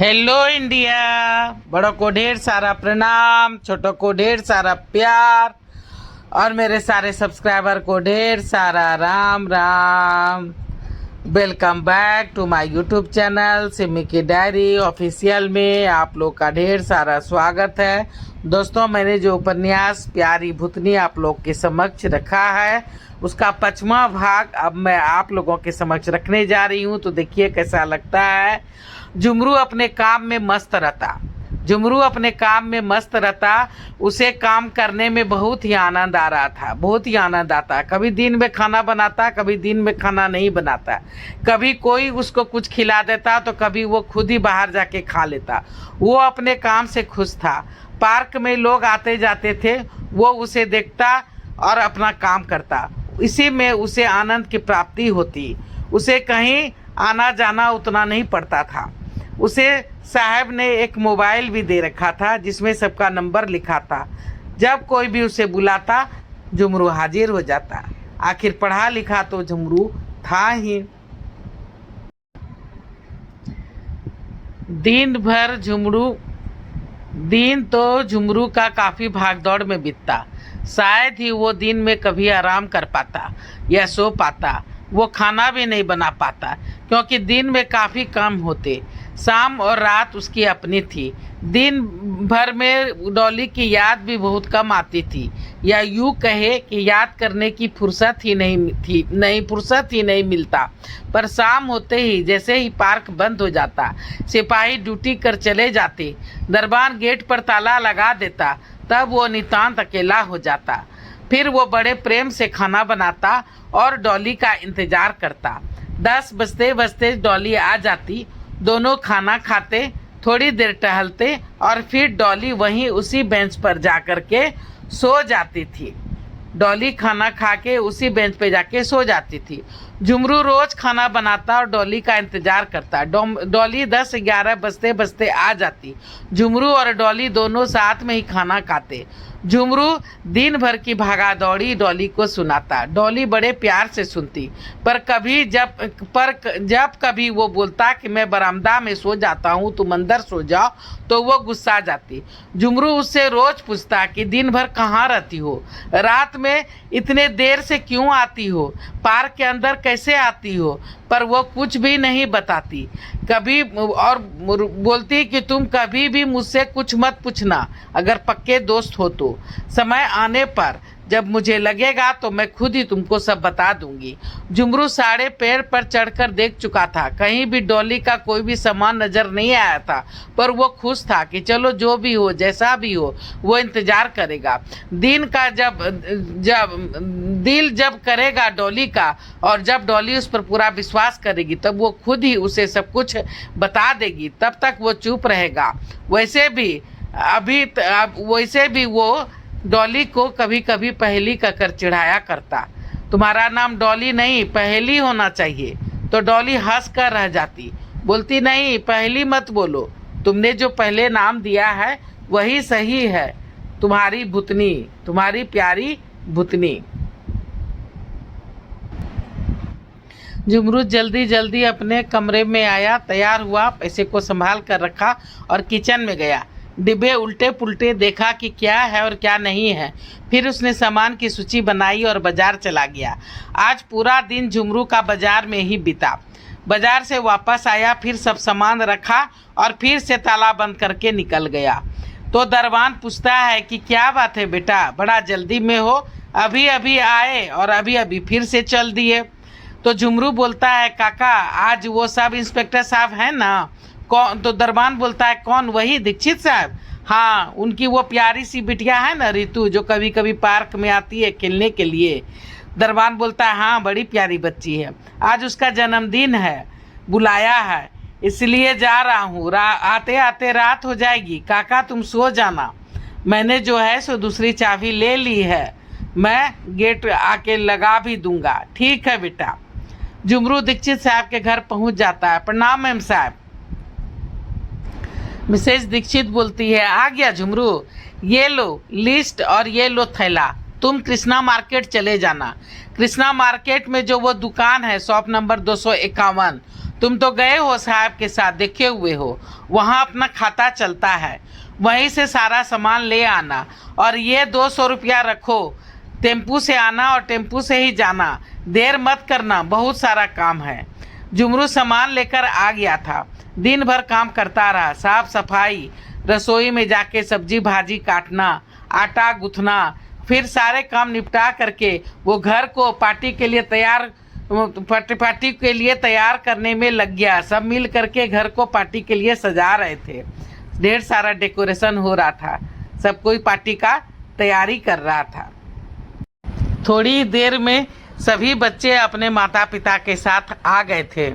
Hello India. बड़ों को ढेर सारा प्रणाम, छोटों को ढेर सारा प्यार और मेरे सारे सब्सक्राइबर को ढेर सारा Ram Ram. Welcome back to my YouTube channel Simi की डायरी ऑफिशियल में आप लोग का ढेर सारा स्वागत है। दोस्तों, मैंने जो उपन्यास प्यारी भूतनी आप लोग के समक्ष रखा है उसका 5वां भाग अब मैं आप लोगों के समक्ष रखने जा रही हूँ। तो देखिए कैसा लगता है। जुमरू अपने काम में मस्त रहता। जुमरू अपने काम में मस्त रहता। उसे काम करने में बहुत ही आनंद आ रहा था, बहुत ही आनंद आता। कभी दिन में खाना बनाता, कभी दिन में खाना नहीं बनाता। कभी कोई उसको कुछ खिला देता तो कभी वो खुद ही बाहर जाके खा लेता। वो अपने काम से खुश था। पार्क में लोग आते जाते थे, वो उसे देखता और अपना काम करता। इसी में उसे आनंद की प्राप्ति होती। उसे कहीं आना जाना उतना नहीं पड़ता था। उसे साहब ने एक मोबाइल भी दे रखा था जिसमें सबका नंबर लिखा था। जब कोई भी उसे बुलाता जुमरू हाजिर हो जाता। आखिर पढ़ा लिखा तो जुमरू था ही। दिन तो जुमरू का काफ़ी भागदौड़ में बीतता। शायद ही वो दिन में कभी आराम कर पाता या सो पाता। वो खाना भी नहीं बना पाता क्योंकि दिन में काफ़ी काम होते। शाम और रात उसकी अपनी थी। दिन भर में डॉली की याद भी बहुत कम आती थी, या यूँ कहे कि याद करने की फुर्सत ही नहीं मिलता। पर शाम होते ही जैसे ही पार्क बंद हो जाता, सिपाही ड्यूटी कर चले जाते, दरबान गेट पर ताला लगा देता, तब वो नितांत अकेला हो जाता। फिर वो बड़े प्रेम से खाना बनाता और डॉली का इंतजार करता। 10 बजते बजते डॉली आ जाती। दोनों खाना खाते, थोड़ी देर टहलते और फिर डॉली वहीं उसी बेंच पर जाकर के सो जाती थी। डॉली खाना खा के उसी बेंच पे जाके सो जाती थी। जुमरू रोज खाना बनाता और डॉली का इंतजार करता। डॉली 10-11 बजते बजते आ जाती। जुमरू और डॉली दोनों साथ में ही खाना खाते। जुमरू दिन भर की भागा दौड़ी डॉली को सुनाता। डॉली बड़े प्यार से सुनती, पर जब कभी वो बोलता कि मैं बरामदा में सो जाता हूँ तुम अंदर सो जाओ, तो वो गुस्सा जाती। जुमरू उससे रोज पूछता कि दिन भर कहाँ रहती हो, रात में इतने देर से क्यों आती हो, पार्क के अंदर कैसे आती हो, पर वो कुछ भी नहीं बताती। कभी और बोलती कि तुम कभी भी मुझसे कुछ मत पूछना, अगर पक्के दोस्त हो तो। समय आने पर जब मुझे लगेगा तो मैं खुद ही तुमको सब बता दूंगी। जुमरू सारे पेड़ पर चढ़कर देख चुका था, कहीं भी डॉली का कोई भी सामान नजर नहीं आया था, पर वो खुश था कि चलो जो भी हो जैसा भी हो वो इंतजार करेगा। दिल जब करेगा डॉली का और जब डॉली उस पर पूरा विश्वास करेगी तब वो खुद ही उसे सब कुछ बता देगी। तब तक वो चुप रहेगा। वैसे भी वो डॉली को कभी कभी पहेली कहकर चिढ़ाया करता। तुम्हारा नाम डॉली नहीं पहेली होना चाहिए। तो डॉली हंस कर रह जाती, बोलती नहीं पहेली मत बोलो, तुमने जो पहले नाम दिया है वही सही है, तुम्हारी भूतनी, तुम्हारी प्यारी भूतनी। जुमरू जल्दी जल्दी अपने कमरे में आया, तैयार हुआ, पैसे को संभाल कर रखा और किचन में गया। डिब्बे उल्टे पुल्टे देखा कि क्या है और क्या नहीं है। फिर उसने सामान की सूची बनाई और बाजार चला गया। आज पूरा दिन जुमरू का बाजार में ही बीता। बाजार से वापस आया, फिर सब सामान रखा और फिर से ताला बंद करके निकल गया। तो दरबान पूछता है कि क्या बात है बेटा, बड़ा जल्दी में हो, अभी अभी आए और अभी अभी फिर से चल दिए। तो जुमरू बोलता है काका आज वो सब इंस्पेक्टर साहब हैं ना। कौन? तो दरबान बोलता है कौन? वही दीक्षित साहब। हाँ, उनकी वो प्यारी सी बिटिया है ना रितु, जो कभी कभी पार्क में आती है खेलने के लिए। दरबान बोलता है हाँ बड़ी प्यारी बच्ची है, आज उसका जन्मदिन है, बुलाया है इसलिए जा रहा हूँ, आते आते रात हो जाएगी। काका तुम सो जाना, मैंने जो है सो दूसरी चाबी ले ली है, मैं गेट आके लगा भी दूंगा। ठीक है बेटा। जुमरू दीक्षित साहब के घर पहुंच जाता है। प्रणाम मैम साहब। मिसेज दीक्षित बोलती है आ गया जुमरू, ये लो लिस्ट और ये लो थैला, तुम कृष्णा मार्केट चले जाना। कृष्णा मार्केट में जो वो दुकान है शॉप नंबर 251, तुम तो गए हो साहब के साथ, देखे हुए हो, वहाँ अपना खाता चलता है, वहीं से सारा सामान ले आना, और ये 200 रुपया रखो, टेम्पू से आना और टेम्पू से ही जाना, देर मत करना, बहुत सारा काम है। जुमरू सामान लेकर आ गया था। दिन भर काम करता रहा, साफ सफाई, रसोई में जाके सब्जी भाजी काटना, आटा गूंथना, फिर सारे काम निपटा करके वो घर को पार्टी के लिए तैयार करने में लग गया। सब मिल करके घर को पार्टी के लिए सजा रहे थे। ढेर सारा डेकोरेशन हो रहा था, सब कोई पार्टी का तैयारी कर रहा था। थोड़ी देर में सभी बच्चे अपने माता पिता के साथ आ गए थे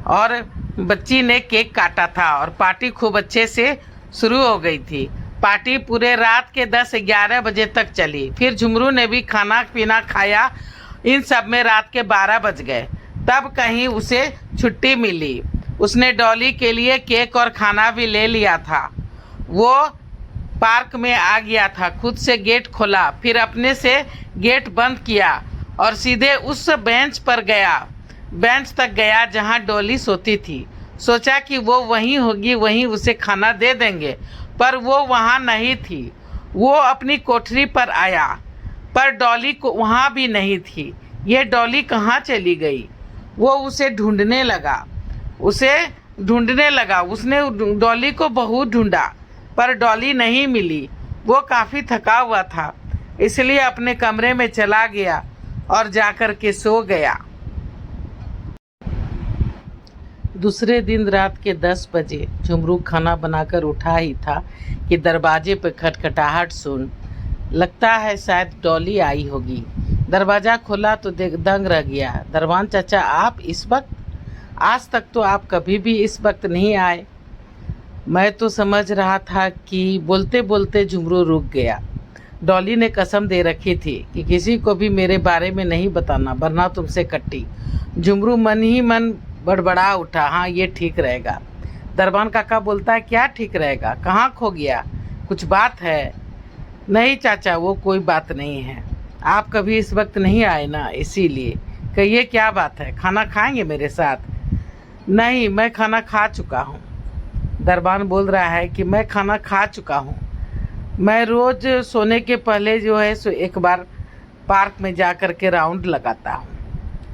और बच्ची ने केक काटा था और पार्टी खूब अच्छे से शुरू हो गई थी। पार्टी पूरे रात के 10-11 बजे तक चली। फिर झुमरू ने भी खाना पीना खाया। इन सब में रात के 12 बज गए। तब कहीं उसे छुट्टी मिली। उसने डॉली के लिए केक और खाना भी ले लिया था। वो पार्क में आ गया था, खुद से गेट खोला, फिर अपने से गेट बंद किया और सीधे उस बेंच तक गया जहां डॉली सोती थी। सोचा कि वो वहीं होगी, वहीं उसे खाना दे देंगे, पर वो वहां नहीं थी। वो अपनी कोठरी पर आया, पर डॉली को वहां भी नहीं थी। ये डॉली कहाँ चली गई? वो उसे ढूंढने लगा। उसने डॉली को बहुत ढूंढा, पर डॉली नहीं मिली। वो काफ़ी थका हुआ था, इसलिए अपने कमरे में चला गया और जाकर के सो गया। दूसरे दिन रात के 10 बजे झुमरू खाना बनाकर उठा ही था कि दरवाजे पर खटखटाहट सुन। लगता है शायद डॉली आई होगी। दरवाज़ा खोला तो दंग रह गया। दरबान चाचा, आप इस वक्त? आज तक तो आप कभी भी इस वक्त नहीं आए। मैं तो समझ रहा था कि बोलते बोलते झुमरू रुक गया। डॉली ने कसम दे रखी थी कि किसी को भी मेरे बारे में नहीं बताना, वरना तुमसे कट्टी। झुमरू मन ही मन बड़बड़ा उठा, हाँ ये ठीक रहेगा। दरबान काका बोलता है, क्या ठीक रहेगा? कहाँ खो गया? कुछ बात है? नहीं चाचा, वो कोई बात नहीं है। आप कभी इस वक्त नहीं आए ना, इसीलिए। कहिए क्या बात है? खाना खाएंगे मेरे साथ? नहीं, मैं खाना खा चुका हूँ। दरबान बोल रहा है कि मैं खाना खा चुका हूँ। मैं रोज़ सोने के पहले जो है सो एक बार पार्क में जा कर के राउंड लगाता हूँ।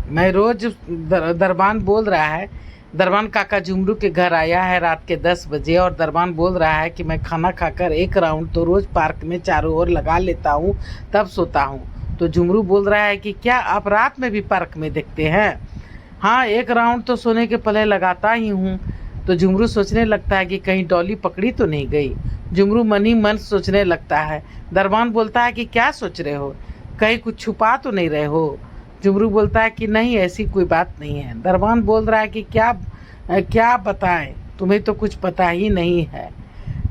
मैं रोज़ दरबान बोल रहा है। दरबान काका झुमरू के घर आया है रात के 10 बजे और दरबान बोल रहा है कि मैं खाना खाकर एक राउंड तो रोज़ पार्क में चारों ओर लगा लेता हूँ, तब सोता हूँ। तो झुमरू बोल रहा है कि क्या आप रात में भी पार्क में देखते हैं? हाँ, एक राउंड तो सोने के पहले लगाता ही हूँ। तो झुमरू सोचने लगता है कि कहीं डॉली पकड़ी तो नहीं गई। झुमरू मन ही मन सोचने लगता है। दरबान बोलता है कि क्या सोच रहे हो? कहीं कुछ छुपा तो नहीं रहे हो? झुमरू बोलता है कि नहीं, ऐसी कोई बात नहीं है। दरबान बोल रहा है कि क्या बताएं, तुम्हें तो कुछ पता ही नहीं है।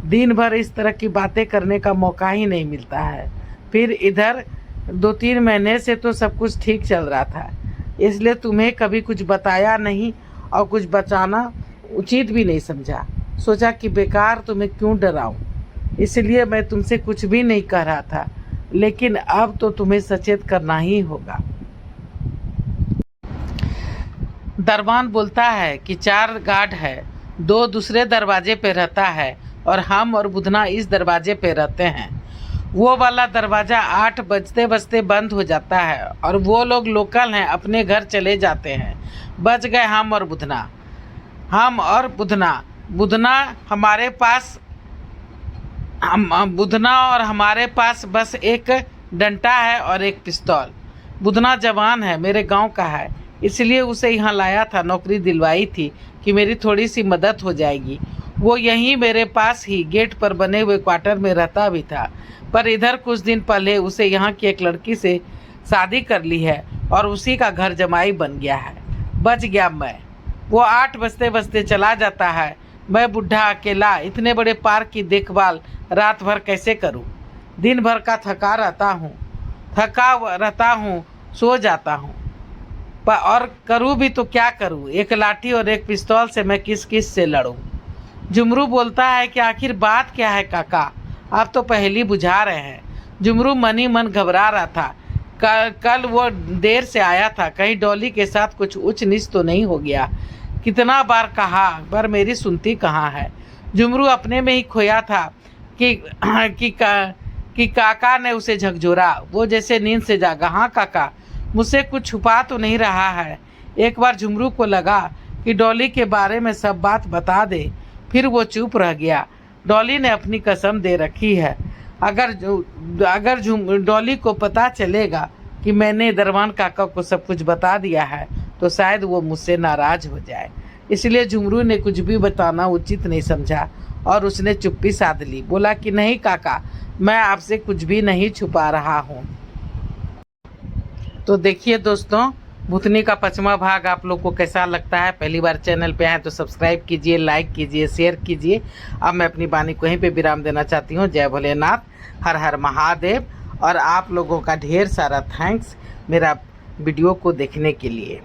दिन भर इस तरह की बातें करने का मौका ही नहीं मिलता है। फिर इधर 2-3 महीने से तो सब कुछ ठीक चल रहा था, इसलिए तुम्हें कभी कुछ बताया नहीं और कुछ बचाना उचित भी नहीं समझा। सोचा कि बेकार तुम्हें क्यों डराऊं, इसलिए मैं तुमसे कुछ भी नहीं कह रहा था, लेकिन अब तो तुम्हें सचेत करना ही होगा। दरबान बोलता है कि 4 गार्ड है, 2 दूसरे दरवाजे पे रहता है और हम और बुधना इस दरवाजे पे रहते हैं। वो वाला दरवाज़ा 8 बजते बजते बंद हो जाता है और वो लोग लोकल हैं, अपने घर चले जाते हैं। बच गए हम और बुधना। बुधना और हमारे पास बस एक डंडा है और एक पिस्तौल। बुधना जवान है, मेरे गांव का है, इसलिए उसे यहाँ लाया था। नौकरी दिलवाई थी कि मेरी थोड़ी सी मदद हो जाएगी। वो यहीं मेरे पास ही गेट पर बने हुए क्वार्टर में रहता भी था, पर इधर कुछ दिन पहले उसे यहाँ की एक लड़की से शादी कर ली है और उसी का घर जमाई बन गया है। बच गया मैं। वो 8 बजते बजते चला जाता है। मैं बूढ़ा अकेला इतने बड़े पार्क की देखभाल रात भर कैसे करूं? दिन भर का थका रहता हूं, सो जाता हूं, और करूं भी तो क्या करूं? एक लाठी और एक पिस्तौल से मैं किस से लड़ूं? झुमरू बोलता है कि आखिर बात क्या है काका, आप तो पहेली बुझा रहे हैं। झुमरू मन ही मन घबरा रहा था। कल वो देर से आया था, कहीं डॉली के साथ कुछ ऊंच नीच तो नहीं हो गया। कितना बार कहा पर मेरी सुनती कहाँ है। झुमरू अपने में ही खोया था कि कि काका ने उसे झकझोरा। वो जैसे नींद से जागा। हाँ काका, मुझसे कुछ छुपा तो नहीं रहा है। एक बार झुमरू को लगा कि डॉली के बारे में सब बात बता दे, फिर वो चुप रह गया। डॉली ने अपनी कसम दे रखी है, अगर डॉली को पता चलेगा कि मैंने दरवान काका को सब कुछ बता दिया है तो शायद वो मुझसे नाराज हो जाए। इसलिए झुमरू ने कुछ भी बताना उचित नहीं समझा और उसने चुप्पी साध ली। बोला कि नहीं काका, मैं आपसे कुछ भी नहीं छुपा रहा हूँ। तो देखिए दोस्तों, भूतनी का 5वां भाग आप लोग को कैसा लगता है। पहली बार चैनल पे आए तो सब्सक्राइब कीजिए, लाइक कीजिए, शेयर कीजिए। अब मैं अपनी वाणी को यहीं पे विराम देना चाहती हूँ। जय भोलेनाथ, हर हर महादेव। और आप लोगों का ढेर सारा थैंक्स मेरा वीडियो को देखने के लिए।